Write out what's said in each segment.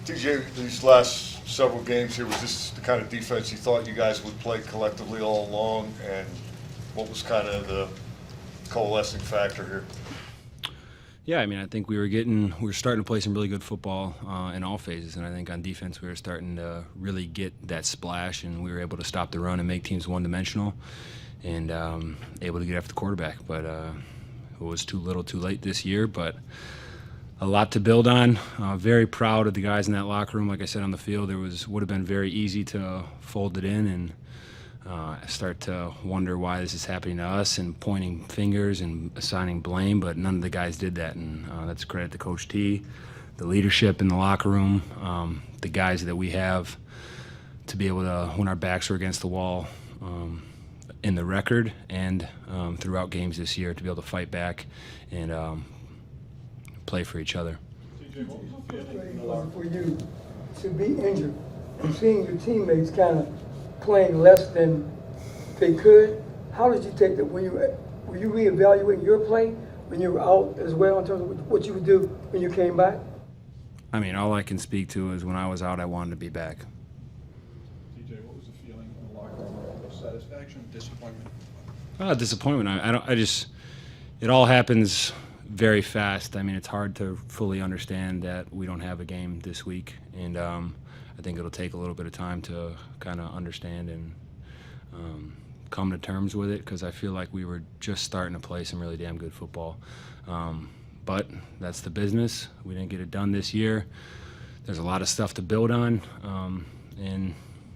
T.J., these last several games here, was this the kind of defense you thought you guys would play collectively all along? And what was kind of the coalescing factor here? Yeah, I mean, I think we were starting to play some really good football in all phases, and I think on defense we were starting to really get that splash, and we were able to stop the run and make teams one-dimensional, and able to get after the quarterback. But it was too little, too late this year. But a lot to build on. Very proud of the guys in that locker room. Like I said, on the field, would have been very easy to fold it in and start to wonder why this is happening to us and pointing fingers and assigning blame, but none of the guys did that, and that's a credit to Coach T, the leadership in the locker room, the guys that we have to be able to, when our backs are against the wall in the record and throughout games this year, to be able to fight back and play for each other. Was it for you to be injured and seeing your teammates kind of playing less than they could? How did you take that? Were you reevaluating your play when you were out as well in terms of what you would do when you came back? I mean, all I can speak to is when I was out, I wanted to be back. T.J., what was the feeling in the locker room? Satisfaction, disappointment? Disappointment. It all happens very fast. I mean, it's hard to fully understand that we don't have a game this week, and I think it'll take a little bit of time to kind of understand and come to terms with it, because I feel like we were just starting to play some really damn good football. But that's the business. We didn't get it done this year. There's a lot of stuff to build on, and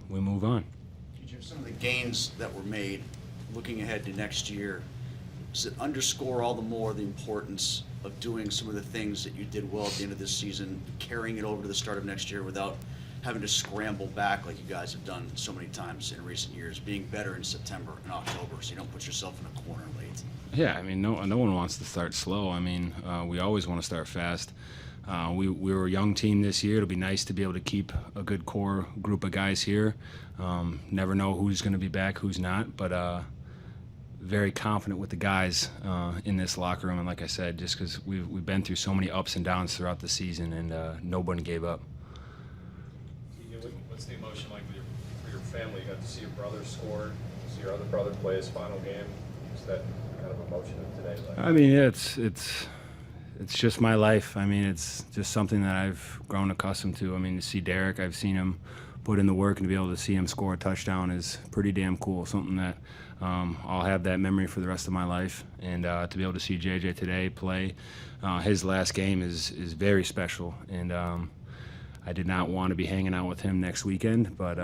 we move on. Some of the gains that were made, looking ahead to next year, does it underscore all the more the importance of doing some of the things that you did well at the end of this season, carrying it over to the start of next year without having to scramble back like you guys have done so many times in recent years, being better in September and October so you don't put yourself in a corner late? Yeah, I mean, no one wants to start slow. I mean, we always want to start fast. We were a young team this year. It'll be nice to be able to keep a good core group of guys here. Never know who's going to be back, who's not, but very confident with the guys in this locker room. And like I said, just because we've been through so many ups and downs throughout the season, and nobody gave up. What's the emotion like for your family? You got to see your brother score, see your other brother play his final game. Is that kind of emotion of today? I mean, it's just my life. I mean, it's just something that I've grown accustomed to. I mean, to see Derek, I've seen him put in the work, and to be able to see him score a touchdown is pretty damn cool. Something that I'll have that memory for the rest of my life. And to be able to see JJ today play his last game is very special. And I did not want to be hanging out with him next weekend, but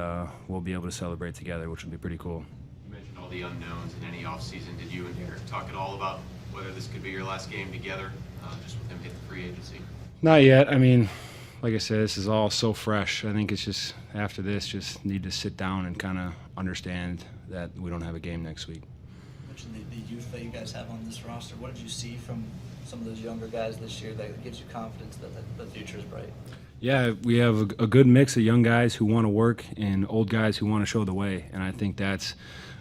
we'll be able to celebrate together, which will be pretty cool. You mentioned all the unknowns in any offseason. Did you and Derek talk at all about whether this could be your last game together, just with him hitting free agency? Not yet. I mean, like I said, this is all so fresh. I think it's just, after this, just need to sit down and kind of understand that we don't have a game next week. You mentioned the youth that you guys have on this roster. What did you see from some of those younger guys this year that gives you confidence that the future is bright? Yeah, we have a good mix of young guys who want to work and old guys who want to show the way, and I think that's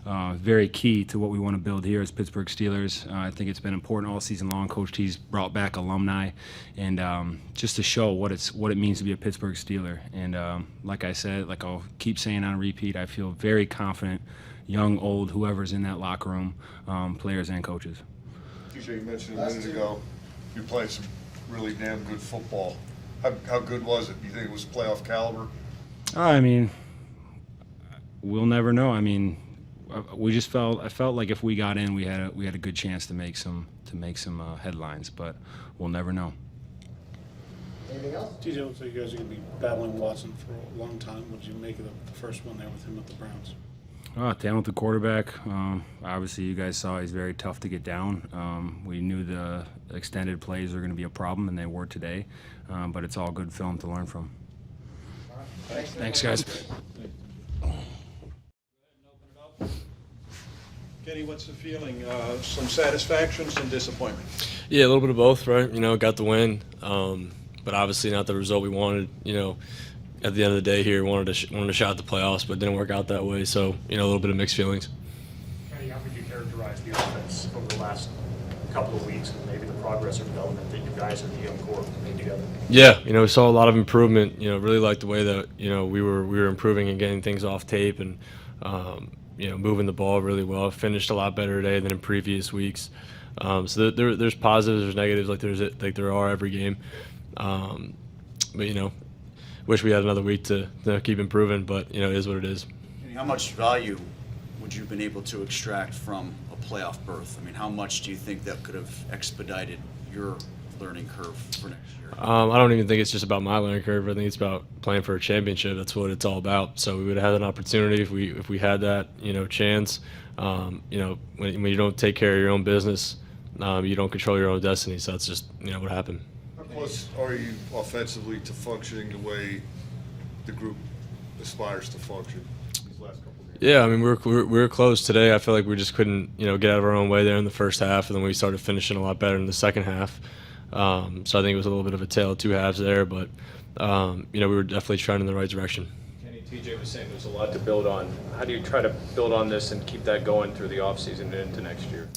very key to what we want to build here as Pittsburgh Steelers. I think it's been important all season long. Coach T's brought back alumni, and just to show what it means to be a Pittsburgh Steeler. And like I said, like I'll keep saying on repeat, I feel very confident, young, old, whoever's in that locker room, players and coaches. T.J., you mentioned a minute ago you're playing some really damn good football. How good was it? Do you think it was playoff caliber? I mean, we'll never know. I mean, I felt like if we got in, we had a good chance to make some headlines, but we'll never know. Anything else? T.J., looks like you guys are going to be battling Watson for a long time. What did you make of the first one there with him at the Browns? Talented quarterback. Obviously, you guys saw he's very tough to get down. We knew the extended plays were going to be a problem, and they were today. But it's all good film to learn from. Thanks, guys. Kenny, what's the feeling? Some satisfaction, some disappointment? Yeah, a little bit of both, right? Got the win, but obviously not the result we wanted. At the end of the day here, wanted a shot at the playoffs, but didn't work out that way. So, a little bit of mixed feelings. Kenny, how would you characterize the offense over the last couple of weeks and maybe the progress or development that you guys and the young core made together? Yeah, we saw a lot of improvement. Really liked the way that we were improving and getting things off tape and moving the ball really well. Finished a lot better today than in previous weeks. So there's positives, there's negatives, like there are every game. But wish we had another week to keep improving. But it is what it is. How much value would you have been able to extract from a playoff berth? I mean, how much do you think that could have expedited your learning curve for next year? I don't even think it's just about my learning curve. I think it's about playing for a championship. That's what it's all about. So we would have had an opportunity if we had that chance. When you don't take care of your own business, you don't control your own destiny. So that's just what happened. How close are you offensively to functioning the way the group aspires to function these last couple of games? Yeah, I mean we were close today. I feel like we just couldn't get out of our own way there in the first half, and then we started finishing a lot better in the second half. So I think it was a little bit of a tale of two halves there, but we were definitely trending in the right direction. Kenny, T.J. was saying there's a lot to build on. How do you try to build on this and keep that going through the offseason and into next year?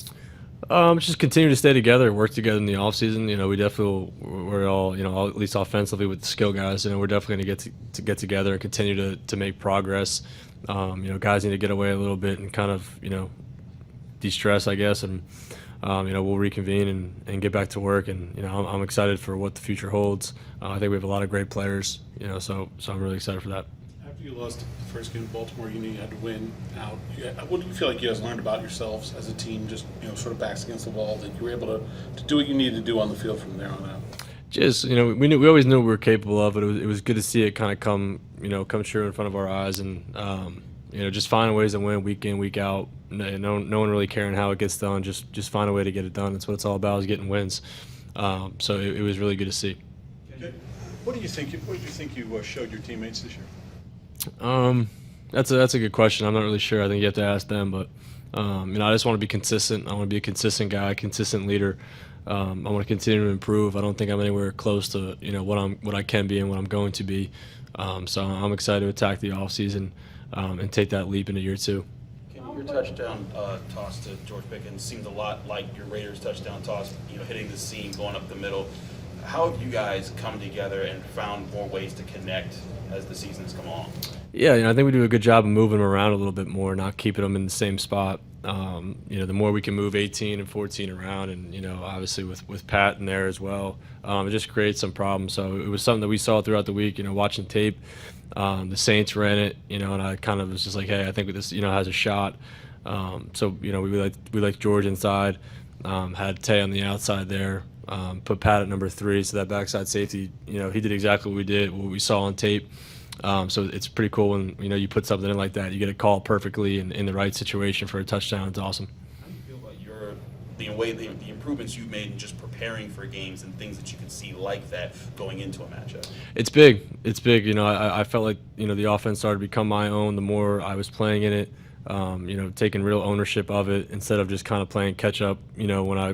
Just continue to stay together, work together in the offseason. We definitely we're all at least offensively with the skill guys. We're definitely going to get together and continue to make progress. Guys need to get away a little bit and kind of de-stress, I guess, and we'll reconvene and get back to work. And I'm excited for what the future holds. I think we have a lot of great players. So I'm really excited for that. After you lost the first game in Baltimore, you knew you had to win out. What do you feel like you guys learned about yourselves as a team, just sort of backs against the wall, that you were able to do what you needed to do on the field from there on out? Just we always knew what we were capable of, but it was good to see it kind of come true in front of our eyes, and just finding ways to win week in, week out. No one really caring how it gets done. Just find a way to get it done. That's what it's all about, is getting wins. So it was really good to see. What do you think you showed your teammates this year? That's a good question. I'm not really sure. I think you have to ask them. But I just want to be consistent. I want to be a consistent guy, consistent leader. I want to continue to improve. I don't think I'm anywhere close to what I can be and what I'm going to be. So I'm excited to attack the offseason and take that leap into year two. Your touchdown toss to George Pickens seemed a lot like your Raiders touchdown toss, hitting the seam, going up the middle. How have you guys come together and found more ways to connect as the season has come along? Yeah, I think we do a good job of moving them around a little bit more, not keeping them in the same spot. The more we can move 18 and 14 around, and obviously with Pat in there as well, it just creates some problems. So it was something that we saw throughout the week. Watching tape, the Saints ran it, and I kind of was just like, hey, I think this has a shot. So we liked George inside, had Tay on the outside there. Put Pat at number 3, so that backside safety, he did exactly what we saw on tape. So it's pretty cool when you put something in like that. You get a call perfectly in the right situation for a touchdown. It's awesome. How do you feel about the improvements you've made in just preparing for games and things that you can see like that going into a matchup? It's big. I felt like the offense started to become my own the more I was playing in it. Taking real ownership of it instead of just kind of playing catch up. When I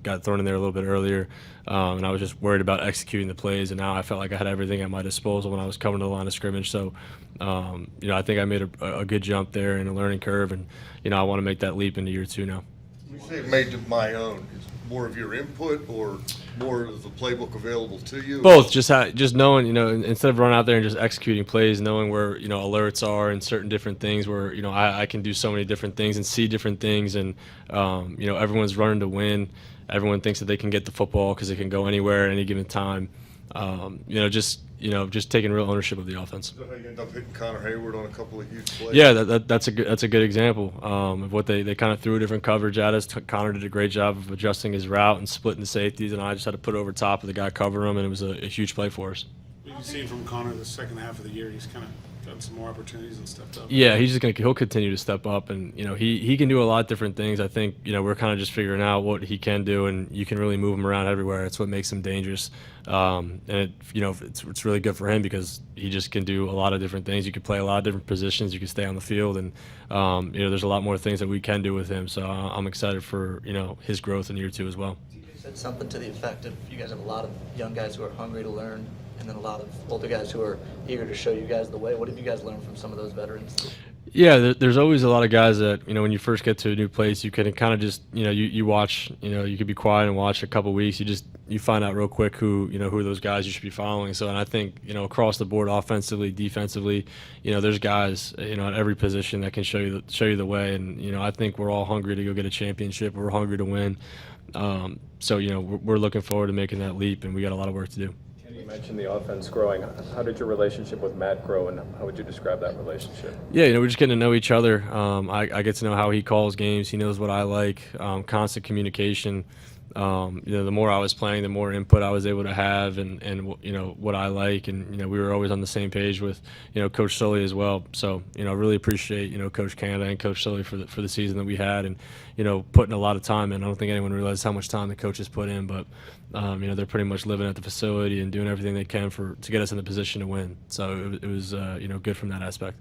got thrown in there a little bit earlier, and I was just worried about executing the plays. And now I felt like I had everything at my disposal when I was coming to the line of scrimmage. So, I think I made a good jump there in a learning curve, and I want to make that leap into year 2 now. You say made it my own. Is more of your input or more of the playbook available to you? Both. Just knowing, instead of running out there and just executing plays, knowing where alerts are and certain different things where I can do so many different things and see different things, and everyone's running to win. Everyone thinks that they can get the football because it can go anywhere at any given time. Just taking real ownership of the offense. Is that how you end up hitting Connor Hayward on a couple of huge plays? Yeah, that's a good example of what they kind of threw a different coverage at us. Connor did a great job of adjusting his route and splitting the safeties, and I just had to put it over top of the guy covering him, and it was a huge play for us. We can see from Connor the second half of the year, he's kind of gotten some more opportunities and stepped up. Yeah, he'll continue to step up, and he can do a lot of different things. I think we're kind of just figuring out what he can do, and you can really move him around everywhere. It's what makes him dangerous, and it's really good for him because he just can do a lot of different things. You can play a lot of different positions. You can stay on the field, and there's a lot more things that we can do with him. So I'm excited for his growth in year 2 as well. You said something to the effect of you guys have a lot of young guys who are hungry to learn, and then a lot of older guys who are eager to show you guys the way. What have you guys learned from some of those veterans? Yeah, there's always a lot of guys that, when you first get to a new place, you can kind of just, you watch, you could be quiet and watch a couple weeks. You find out real quick who are those guys you should be following. So, and I think, across the board, offensively, defensively, there's guys, at every position that can show you the way. And, I think we're all hungry to go get a championship. We're hungry to win. So, we're looking forward to making that leap, and we got a lot of work to do. You mentioned the offense growing. How did your relationship with Matt grow, and how would you describe that relationship? Yeah, we're just getting to know each other. I get to know how he calls games. He knows what I like. Constant communication. The more I was playing, the more input I was able to have, and what I like, and we were always on the same page with Coach Sully as well. So I really appreciate Coach Canada and Coach Sully for the season that we had, and putting a lot of time in. I don't think anyone realizes how much time the coaches put in, but they're pretty much living at the facility and doing everything they can to get us in the position to win. So it was good from that aspect.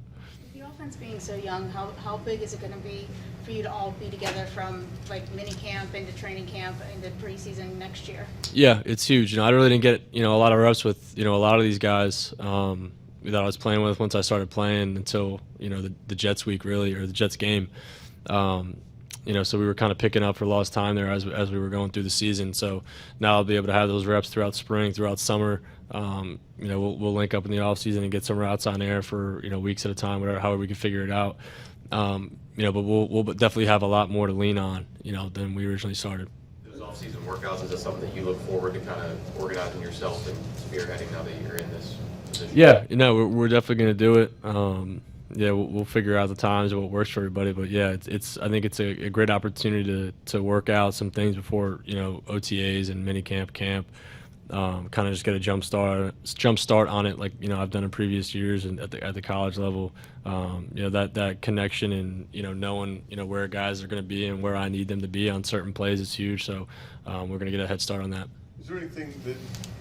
The offense being so young, how big is it going to be for you to all be together from like mini camp into training camp into preseason next year? Yeah, it's huge. I really didn't get a lot of reps with a lot of these guys that I was playing with once I started playing until the Jets week really, or the Jets game. So we were kind of picking up for lost time there as we were going through the season. So now I'll be able to have those reps throughout spring, throughout summer. We'll link up in the off season and get some routes on air for weeks at a time, however we can figure it out. But we'll definitely have a lot more to lean on than we originally started. Those off-season workouts, is that something that you look forward to kind of organizing yourself and spearheading now that you're in this position? Yeah, we're definitely going to do it. We'll figure out the times and what works for everybody. But yeah, I think it's a great opportunity to work out some things before OTAs and mini camp. Kind of just get a jump start on it, like I've done in previous years and at the college level. That connection and knowing where guys are going to be and where I need them to be on certain plays is huge. So we're going to get a head start on that. Is there anything that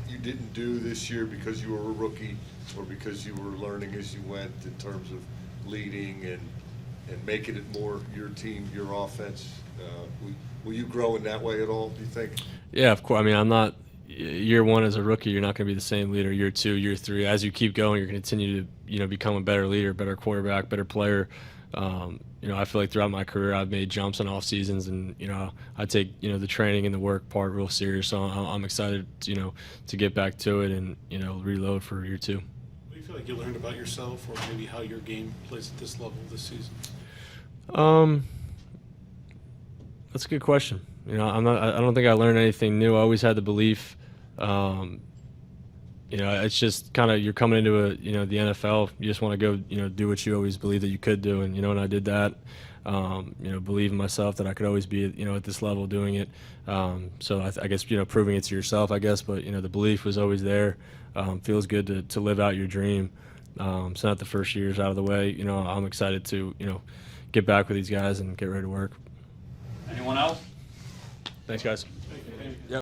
you didn't do this year because you were a rookie, or because you were learning as you went in terms of leading and making it more your team, your offense? Will you grow in that way at all, do you think? Yeah, of course. I mean, I'm not. Year one as a rookie, you're not going to be the same leader. Year two, year three, as you keep going, you're going to continue to become a better leader, better quarterback, better player. I feel like throughout my career I've made jumps in off seasons, and I take the training and the work part real serious. So I'm excited to get back to it and reload for year two. What do you feel like you learned about yourself, or maybe how your game plays at this level this season? That's a good question. I don't think I learned anything new. I always had the belief. It's just kind of, you're coming into the NFL. You just want to go, do what you always believe that you could do, and and I did that. Believe in myself that I could always be at this level doing it. So I guess proving it to yourself, I guess. But the belief was always there. Feels good to live out your dream. So not the first year's out of the way. I'm excited to get back with these guys and get ready to work. Anyone else? Thanks, guys.